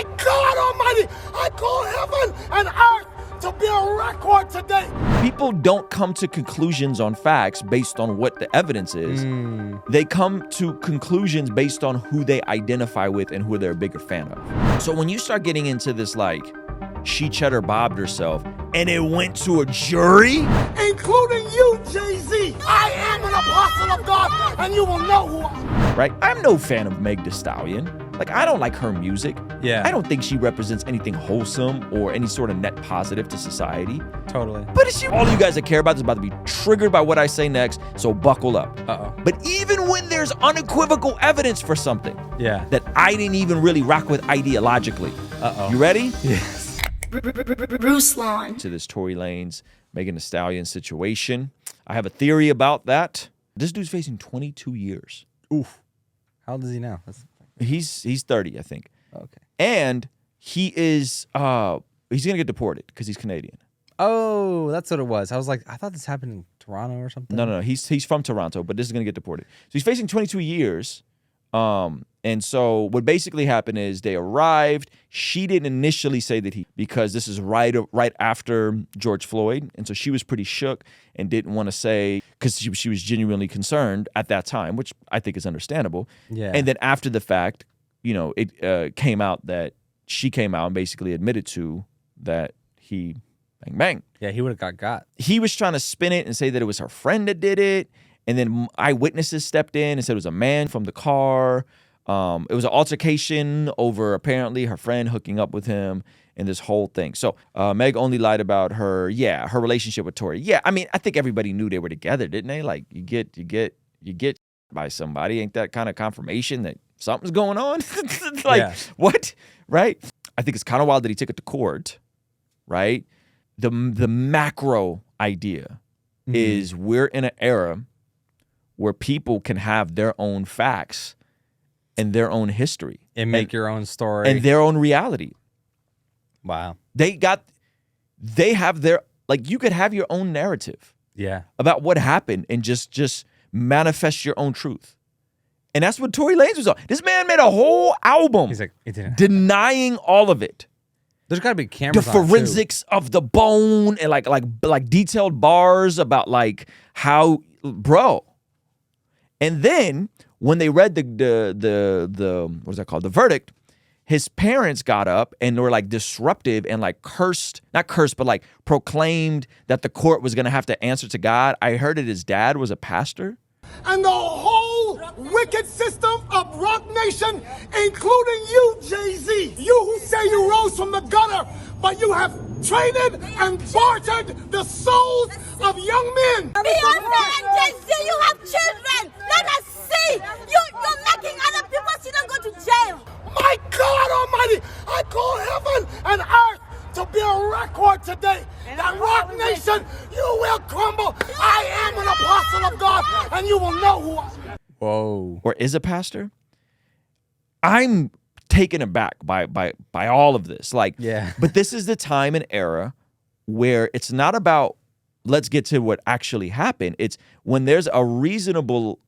My God Almighty, I call heaven and earth to be a record today. People don't come to conclusions on facts based on what the evidence is. They come to conclusions based on who they identify with and who they're a bigger fan of. So when you start getting into this, like, she cheddar bobbed herself and it went to a jury, Including you, Jay-Z. I am an apostle of God, and you will know who I am. right? I'm no fan of Meg Thee Stallion. Like, I don't like her music. Yeah. I don't think she represents anything wholesome or any sort of net positive to society. Totally. But it's all you guys that care about is about to be triggered by what I say next, so buckle up. Uh-oh. But even when there's unequivocal evidence for something Yeah. that I didn't even really rock with ideologically. Uh-oh. You ready? Yes. Ruslan. To this Tory Lanez, Megan Thee Stallion situation. I have a theory about that. This dude's facing 22 years. Oof. How old is he now? He's 30, I think. Okay. And he is he's gonna get deported because he's Canadian. Oh, that's what it was. I was like, I thought this happened in Toronto or something. No. He's from Toronto, but this is gonna get deported. So he's facing 22 years. And so what basically happened is they arrived. She didn't initially say that because this is right after George Floyd. And so she was pretty shook and didn't want to say, because she was genuinely concerned at that time, which I think is understandable. Yeah. And then after the fact, you know, it came out that she came out and basically admitted to that he bang. Yeah, he would have got. He was trying to spin it and say that it was her friend that did it. And then eyewitnesses stepped in and said it was a man from the car. It was an altercation over apparently her friend hooking up with him and this whole thing. So Meg only lied about her relationship with Tory. Yeah, I mean, I think everybody knew they were together, didn't they? Like you get by somebody. Ain't that kind of confirmation that something's going on? Like, yeah. What? Right? I think it's kind of wild that he took it to court, right? The macro idea is we're in an era where people can have their own facts and their own history. And make your own story. And their own reality. Wow. They have their, like, you could have your own narrative Yeah. about what happened and just manifest your own truth. And that's what Tory Lanez was on. This man made a whole album He's like, it didn't. denying all of it. There's got to be cameras The on it, too. forensics of the bone and like detailed bars about like how, bro. And then when they read the what's that called? The verdict, his parents got up and were like disruptive and like not cursed, but like proclaimed that the court was gonna have to answer to God. I heard that his dad was a pastor. And the whole wicked system of Rock Nation, including you, Jay-Z. You who say you rose from the gutter, but you have traded and bartered the souls of young men. Beyonce and Jay-Z, you have children. Let us see. You're making other people's children go to jail. My God Almighty, I call heaven and earth to be a record today. That Rock Nation, you will crumble. I am an apostle of God, and you will know who I am. Whoa. Or is a pastor. I'm taken aback by all of this. Like, Yeah. But this is the time and era where it's not about let's get to what actually happened. It's when there's a reasonable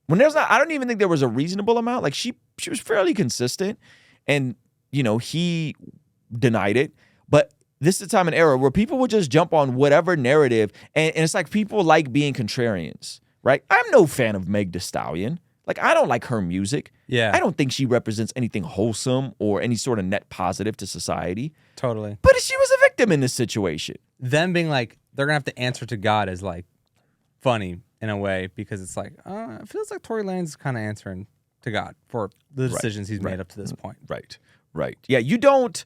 when there's not, I don't even think there was a reasonable amount. Like she was fairly consistent, and you know, he denied it. But this is the time and era where people will just jump on whatever narrative, and it's like people like being contrarians, right? I'm no fan of Meg Thee Stallion. Like, I don't like her music. Yeah. I don't think she represents anything wholesome or any sort of net positive to society. Totally. But she was a victim in this situation. Them being like, they're going to have to answer to God is like funny in a way, because it's like, it feels like Tory Lanez is kind of answering to God for the decisions he's made up to this point. Right. Yeah, you don't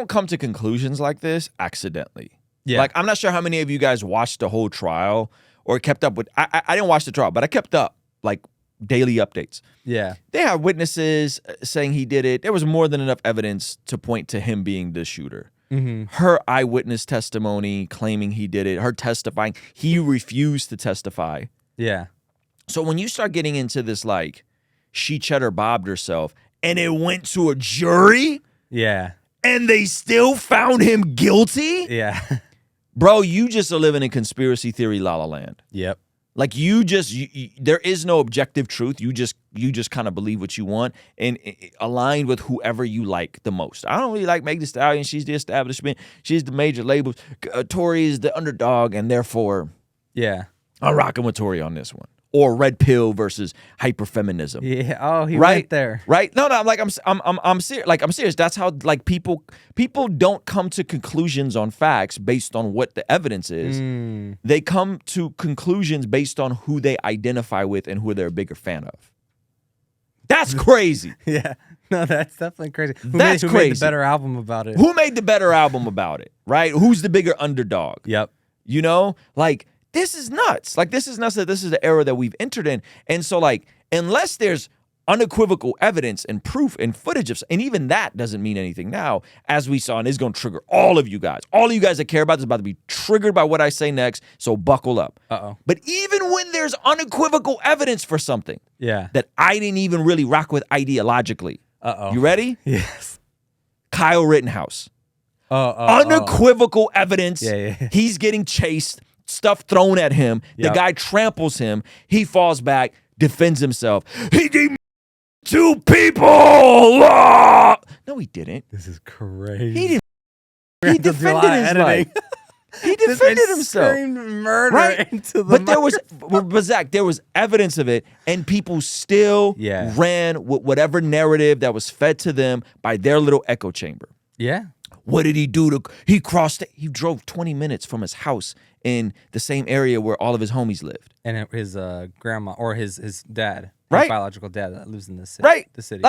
come to conclusions like this accidentally. Yeah. Like, I'm not sure how many of you guys watched the whole trial or kept up with, I didn't watch the trial, but I kept up, like, daily updates. Yeah. They had witnesses saying he did it. There was more than enough evidence to point to him being the shooter. Her eyewitness testimony claiming he did it, her testifying, he refused to testify. Yeah. So when you start getting into this, like, she cheddar bobbed herself and it went to a jury Yeah. and they still found him guilty, Yeah. bro, you just are living in conspiracy theory la la land. Yep. Like there is no objective truth. You just kind of believe what you want and aligned with whoever you like the most. I don't really like Meg Thee Stallion. She's the establishment. She's the major labels. Tory is the underdog, and therefore, yeah, I'm rocking with Tory on this one. Or red pill versus hyperfeminism. Yeah. Oh, he right there. Right? No. I'm serious. Like I'm serious. That's how like people don't come to conclusions on facts based on what the evidence is. They come to conclusions based on who they identify with and who they're a bigger fan of. That's crazy. Yeah. No, that's definitely crazy. Who That's made, crazy. Made the better album about it? Who made the better album about it? Right? Who's the bigger underdog? Yep. You know, like. This is nuts. Like, this is nuts that this is the era that we've entered in. And so, like, unless there's unequivocal evidence and proof and footage of, and even that doesn't mean anything now, as we saw, and it's going to trigger all of you guys. All of you guys that care about this is about to be triggered by what I say next, so buckle up. Uh-oh. But even when there's unequivocal evidence for something that I didn't even really rock with ideologically. Uh-oh. You ready? Yes. Kyle Rittenhouse. Unequivocal evidence. Yeah. He's getting chased. Stuff thrown at him. The guy tramples him. He falls back, defends himself. He did 2 people. No, he didn't. This is crazy. He didn't. He defended his life. He defended himself. Screamed murder right? into the But Zach, there was evidence of it, and people still ran with whatever narrative that was fed to them by their little echo chamber. Yeah. What did he do? He drove 20 minutes from his house in the same area where all of his homies lived. And his grandma or his dad, right? His biological dad that lives in the city. Right. The city,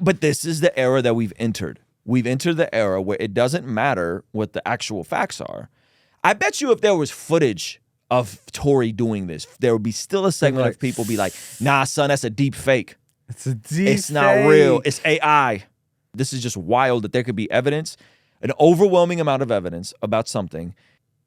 But this is the era that we've entered. We've entered the era where it doesn't matter what the actual facts are. I bet you if there was footage of Tory doing this, there would be still a segment of people be like, nah, son, that's a deep fake. It's a deep It's not real. It's AI. This is just wild that there could be evidence, an overwhelming amount of evidence about something.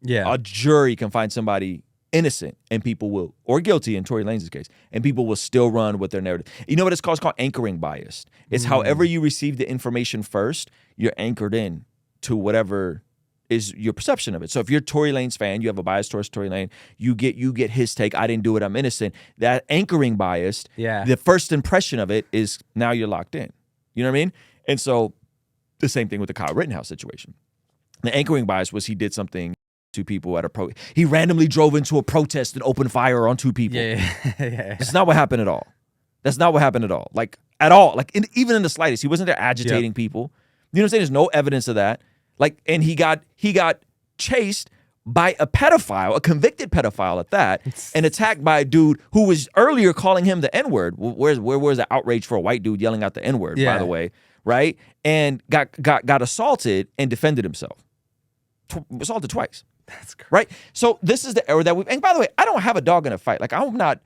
Yeah. A jury can find somebody innocent and people will, or guilty in Tory Lanez's case, and people will still run with their narrative. You know what it's called? It's called anchoring bias. It's however you receive the information first, you're anchored in to whatever is your perception of it. So if you're a Tory Lanez fan, you have a bias towards Tory Lanez, you get his take, I didn't do it, I'm innocent. That anchoring bias, the first impression of it is now you're locked in. You know what I mean? And so the same thing with the Kyle Rittenhouse situation. The anchoring bias was he did something to people at he randomly drove into a protest and opened fire on 2 people. Yeah. That's not what happened at all. That's not what happened at all. Like, at all. Like, even in the slightest. He wasn't there agitating people. You know what I'm saying? There's no evidence of that. Like, and he got chased by a pedophile, a convicted pedophile at that, and attacked by a dude who was earlier calling him the N-word. Where was the outrage for a white dude yelling out the N-word, by the way? Right? And got assaulted and defended himself. Assaulted twice. That's crazy. Right? So this is the era that and by the way, I don't have a dog in a fight. Like, I'm not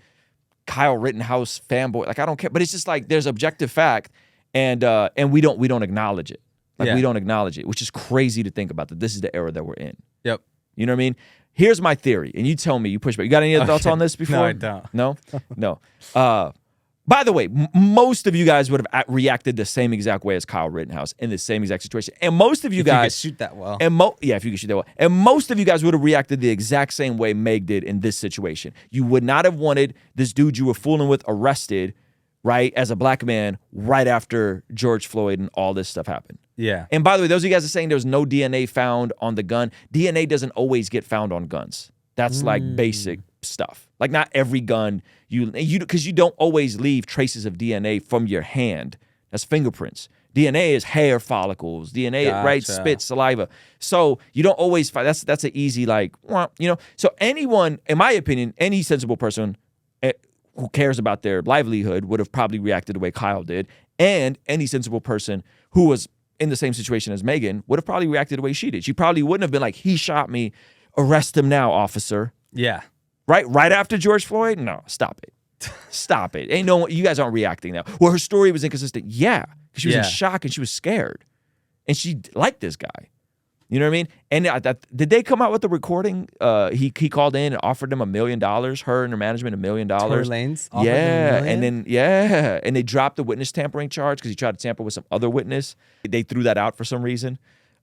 Kyle Rittenhouse fanboy. Like, I don't care. But it's just like there's objective fact and we don't acknowledge it. Like, we don't acknowledge it, which is crazy to think about that this is the era that we're in. Yep. You know what I mean? Here's my theory, and you tell me, you push back. You got any other thoughts on this before? No, I don't. No? By the way, most of you guys would have reacted the same exact way as Kyle Rittenhouse in the same exact situation. And most of you guys... If you could shoot that well. If you could shoot that well. And most of you guys would have reacted the exact same way Meg did in this situation. You would not have wanted this dude you were fooling with arrested, right, as a black man right after George Floyd and all this stuff happened. Yeah. And by the way, those of you guys are saying there's no DNA found on the gun. DNA doesn't always get found on guns. That's like basic stuff. Like, not every gun because you don't always leave traces of DNA from your hand. That's fingerprints. DNA is hair follicles. DNA, right? Spit, saliva. So you don't always find that's an easy So anyone, in my opinion, any sensible person who cares about their livelihood would have probably reacted the way Kyle did, and any sensible person who was in the same situation as Megan would have probably reacted the way she did. She probably wouldn't have been like, he shot me, arrest him now, officer. Yeah. Right after George Floyd? No, stop it. Stop it. You guys aren't reacting now. Well, her story was inconsistent. Yeah, because she was in shock and she was scared. And she liked this guy. You know what I mean? And did they come out with the recording? He called in and offered them $1 million, her and her management $1 million. Tory Lanez? And they dropped the witness tampering charge because he tried to tamper with some other witness. They threw that out for some reason.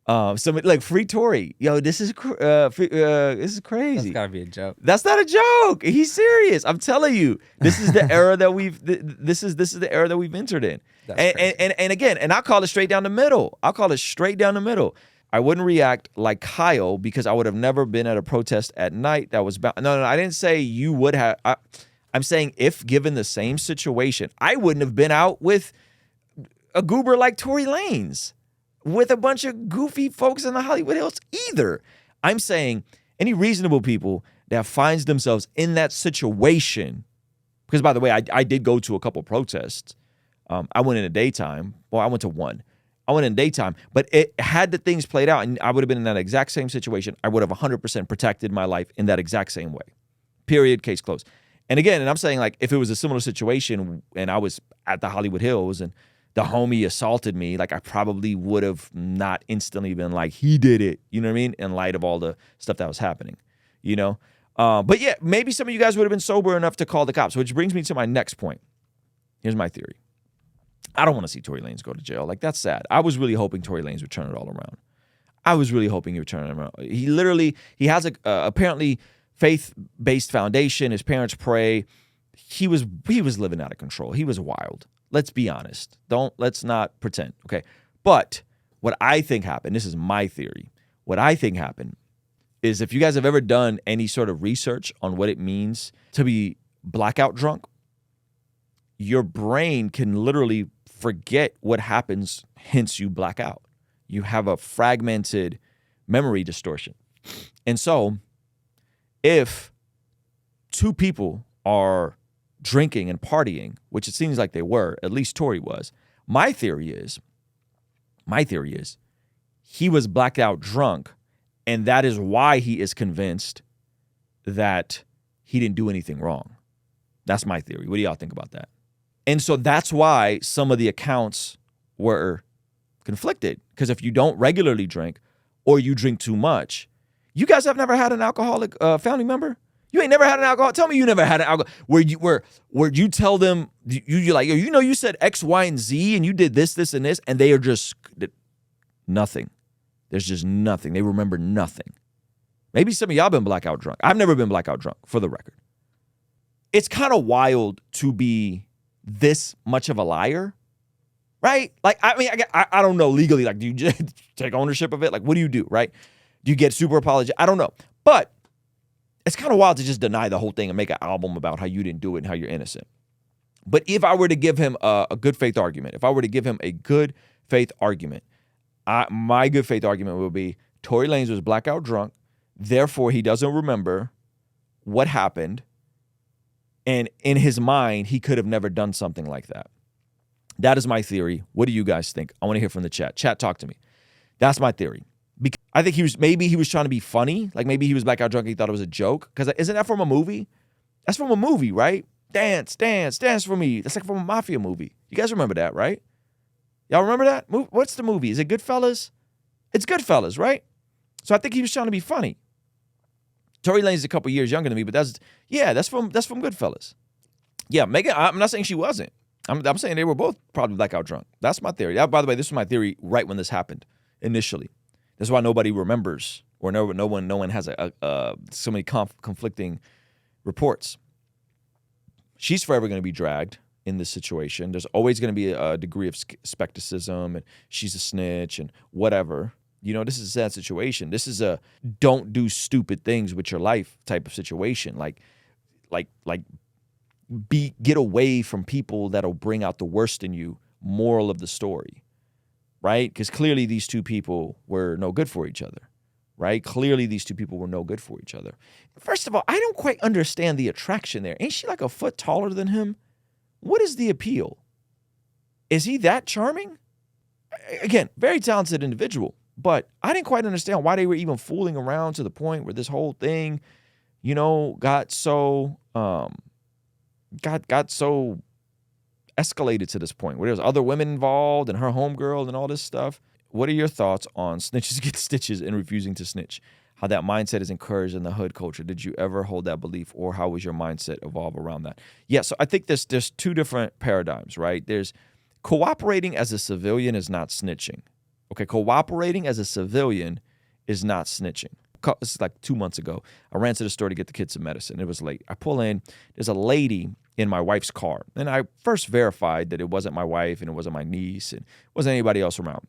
Somebody like free Tory. Yo, this is That's crazy. gotta be a joke. That's not a joke. He's serious. I'm telling you, this is the era that this is the era that we've entered in. And again, and I call it straight down the middle. I'll call it straight down the middle. I wouldn't react like Kyle because I would have never been at a protest at night that was no, I didn't say you would have. I'm saying if given the same situation, I wouldn't have been out with a goober like Tory Lanez, with a bunch of goofy folks in the Hollywood Hills either. I'm saying any reasonable people that finds themselves in that situation, because by the way, I did go to a couple protests. I went in the daytime. Well, I went to one. I went in daytime, but it had the things played out, and I would have been in that exact same situation. I would have 100% protected my life in that exact same way. Period. Case closed. And again, and I'm saying like if it was a similar situation and I was at the Hollywood Hills and the homie assaulted me, like I probably would have not instantly been like, he did it, you know what I mean? In light of all the stuff that was happening, you know? But yeah, maybe some of you guys would have been sober enough to call the cops, which brings me to my next point. Here's my theory. I don't want to see Tory Lanez go to jail. Like, that's sad. I was really hoping Tory Lanez would turn it all around. I was really hoping he would turn it around. He has a apparently faith-based foundation. His parents pray. He was living out of control. He was wild. Let's be honest. Let's not pretend. Okay. But what I think happened, this is my theory. What I think happened is if you guys have ever done any sort of research on what it means to be blackout drunk, your brain can literally forget what happens, hence you black out. You have a fragmented memory distortion. And so if two people are drinking and partying, which it seems like they were, at least Tory was, my theory is he was blacked out drunk, and that is why he is convinced that he didn't do anything wrong. That's my theory. What do y'all think about that? And so that's why some of the accounts were conflicted. Because if you don't regularly drink or you drink too much, you guys have never had an alcoholic family member? You ain't never had an alcohol. Tell me you never had an alcohol where you tell them you like, you know, you said X, Y, and Z, and you did this, and this, and they are just nothing. There's just nothing. They remember nothing. Maybe some of y'all been blackout drunk. I've never been blackout drunk, for the record. It's kind of wild to be this much of a liar, right? Like, I mean, I don't know legally, like, do you just take ownership of it? Like, what do you do, right? Do you get super apology? I don't know. But it's kind of wild to just deny the whole thing and make an album about how you didn't do it and how you're innocent. But if I were to give him a good faith argument, my good faith argument would be Tory Lanez was blackout drunk, therefore he doesn't remember what happened, and in his mind, he could have never done something like that. That is my theory. What do you guys think? I want to hear from the chat. Chat, talk to me. That's my theory. Because I think he was trying to be funny. Like maybe he was blackout drunk and he thought it was a joke. Because isn't that from a movie? That's from a movie, right? Dance, dance, dance for me. That's like from a mafia movie. You guys remember that, right? Y'all remember that? What's the movie? Is it Goodfellas? It's Goodfellas, right? So I think he was trying to be funny. Tory Lanez is a couple years younger than me, but that's from Goodfellas. Yeah, Megan, I'm not saying she wasn't. I'm saying they were both probably blackout drunk. That's my theory. By the way, this was my theory right when this happened initially. That's why nobody remembers, or no one has so many conflicting reports. She's forever going to be dragged in this situation. There's always going to be a degree of skepticism, and she's a snitch and whatever. You know, this is a sad situation. This is a don't do stupid things with your life type of situation. Get away from people that'll bring out the worst in you. Moral of the story, right? Because clearly these two people were no good for each other, right? Clearly these two people were no good for each other. First of all, I don't quite understand the attraction there. Ain't she like a foot taller than him? What is the appeal? Is he that charming? Again, very talented individual. But I didn't quite understand why they were even fooling around to the point where this whole thing, you know, got so escalated to this point where there's other women involved and her homegirl and all this stuff. What are your thoughts on snitches get stitches and refusing to snitch? How that mindset is encouraged in the hood culture. Did you ever hold that belief, or how was your mindset evolve around that? Yeah, so I think there's two different paradigms, right? There's cooperating as a civilian is not snitching. Okay, cooperating as a civilian is not snitching. This is like 2 months ago. I ran to the store to get the kids some medicine. It was late. I pull in. There's a lady in my wife's car. And I first verified that it wasn't my wife and it wasn't my niece and it wasn't anybody else around.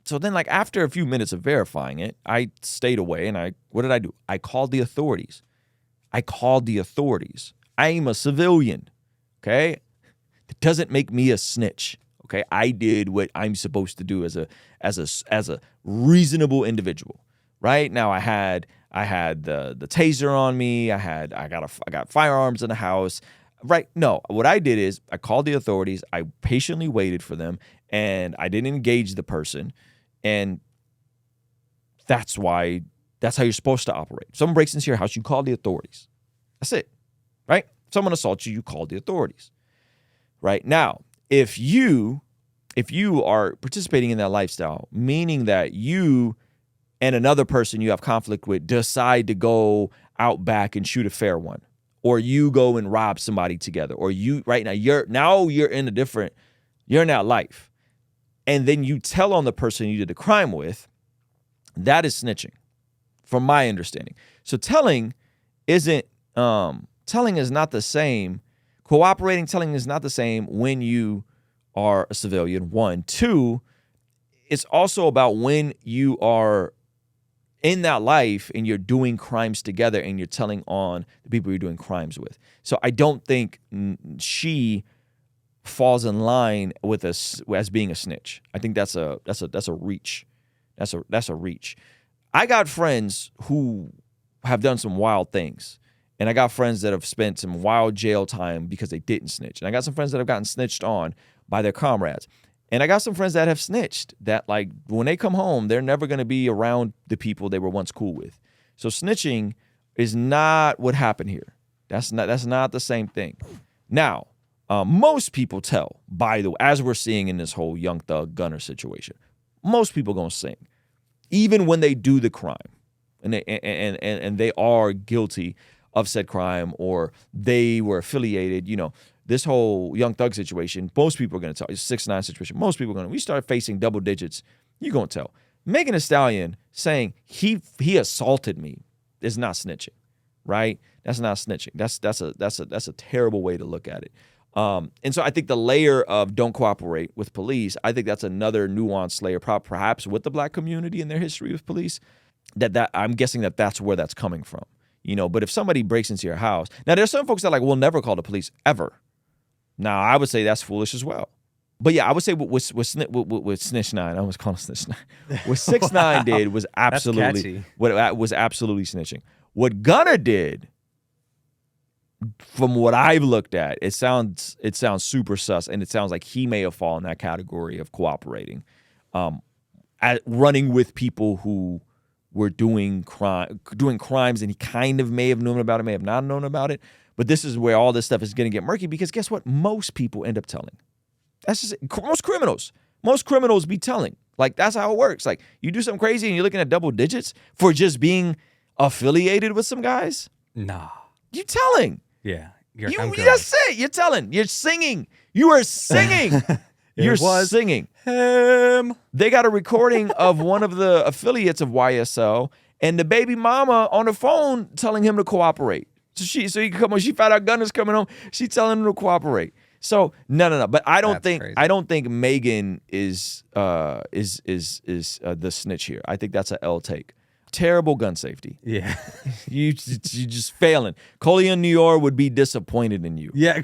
So then, like, after a few minutes of verifying it, I stayed away and what did I do? I called the authorities. I am a civilian, okay? It doesn't make me a snitch, okay? I did what I'm supposed to do as a reasonable individual. Right now, I had the taser on me. I got firearms in the house. Right? No, what I did is I called the authorities. I patiently waited for them, and I didn't engage the person. And that's how you're supposed to operate. If someone breaks into your house, you call the authorities. That's it. Right? If someone assaults you, you call the authorities. Right? Now, if you are participating in that lifestyle, meaning that you and another person you have conflict with decide to go out back and shoot a fair one, or you go and rob somebody together, or you're in that life, and then you tell on the person you did the crime with, that is snitching, from my understanding. So telling is not the same. Cooperating, telling is not the same when you are a civilian. 1, 2, it's also about when you are in that life and you're doing crimes together and you're telling on the people you're doing crimes with. So I don't think she falls in line with us as being a snitch. I think that's a reach. That's a reach. I got friends who have done some wild things, and I got friends that have spent some wild jail time because they didn't snitch. And I got some friends that have gotten snitched on by their comrades. And I got some friends that have snitched that, like, when they come home, they're never going to be around the people they were once cool with. So snitching is not what happened here. That's not the same thing. Now, most people tell, by the way, as we're seeing in this whole Young Thug Gunner situation, most people gonna sing, even when they do the crime, and they are guilty of said crime or they were affiliated. This whole Young Thug situation, most people are going to tell. It's 6ix9ine situation. Most people are going to. We start facing double digits, you're going to tell. Megan Thee Stallion saying he assaulted me is not snitching, right? That's not snitching. That's a terrible way to look at it. And so I think the layer of don't cooperate with police, I think that's another nuanced layer, perhaps with the black community and their history with police. That I'm guessing that's where that's coming from. But if somebody breaks into your house, now there's some folks that will never call the police ever. Now, I would say that's foolish as well. But yeah, I would say with Snitch9, I almost call him Snitch9. What 6ix9ine did was absolutely snitching. What Gunna did, from what I've looked at, it sounds super sus, and it sounds like he may have fallen in that category of cooperating, running with people who were doing crimes, and he kind of may have known about it, may have not known about it. But this is where all this stuff is going to get murky, because guess what? Most people end up telling. That's just it. Most criminals be telling. Like, that's how it works. Like, you do something crazy and you're looking at double digits for just being affiliated with some guys. Nah. You telling. Yeah. That's it. You're telling. You're singing. You are singing. You're singing. Him. They got a recording of one of the affiliates of YSL and the baby mama on the phone telling him to cooperate. So he can come home. She found out Gunna's coming home. She telling him to cooperate. So no. But I don't think Megan is the snitch here. I think that's an L take. Terrible gun safety. Yeah. you just failing. Coley in New York would be disappointed in you. Yeah.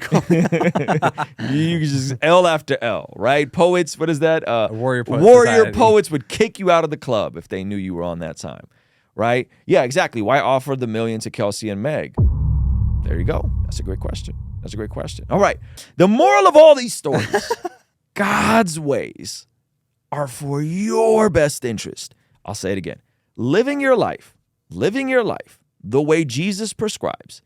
You just L after L, right? Poets, what is that? Warrior Poets would kick you out of the club if they knew you were on that time, right? Yeah, exactly. Why offer the million to Kelsey and Meg? There you go. That's a great question. All right. The moral of all these stories, God's ways are for your best interest. I'll say it again. Living your life the way Jesus prescribes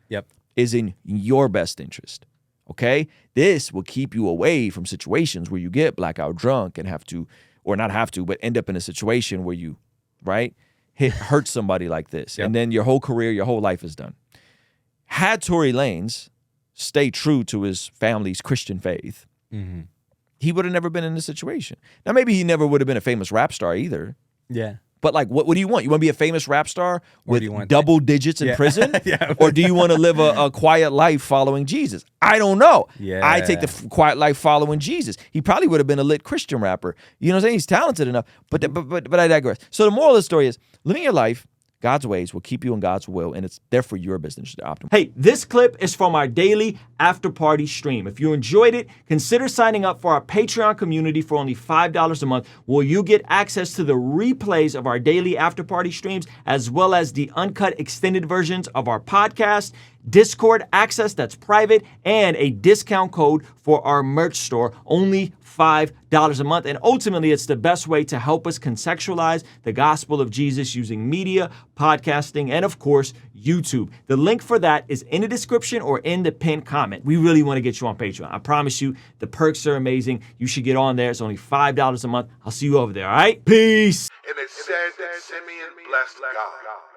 is in your best interest, okay? This will keep you away from situations where you get blackout drunk and but end up in a situation where you, right, hurt somebody like this. And then your whole career, your whole life is done. Had Tory Lanez stay true to his family's Christian faith, he would have never been in this situation. Now, maybe he never would have been a famous rap star either. Yeah. But like, what do you want? You want to be a famous rap star with do you want double digits in prison? Yeah. Or do you want to live a quiet life following Jesus? I don't know. Yeah. I take the quiet life following Jesus. He probably would have been a lit Christian rapper. You know what I'm saying? He's talented enough. But I digress. So the moral of the story is, living your life God's ways will keep you in God's will, and it's there for your business to optimize. Hey, this clip is from our daily after party stream. If you enjoyed it, consider signing up for our Patreon community for only $5 a month, where you get access to the replays of our daily after party streams, as well as the uncut extended versions of our podcast, Discord access that's private, and a discount code for our merch store, only $5 a month. And ultimately, it's the best way to help us contextualize the gospel of Jesus using media, podcasting, and of course, YouTube. The link for that is in the description or in the pinned comment. We really want to get you on Patreon. I promise you, the perks are amazing. You should get on there. It's only $5 a month. I'll see you over there, all right? Peace. And it said that Simeon blessed God.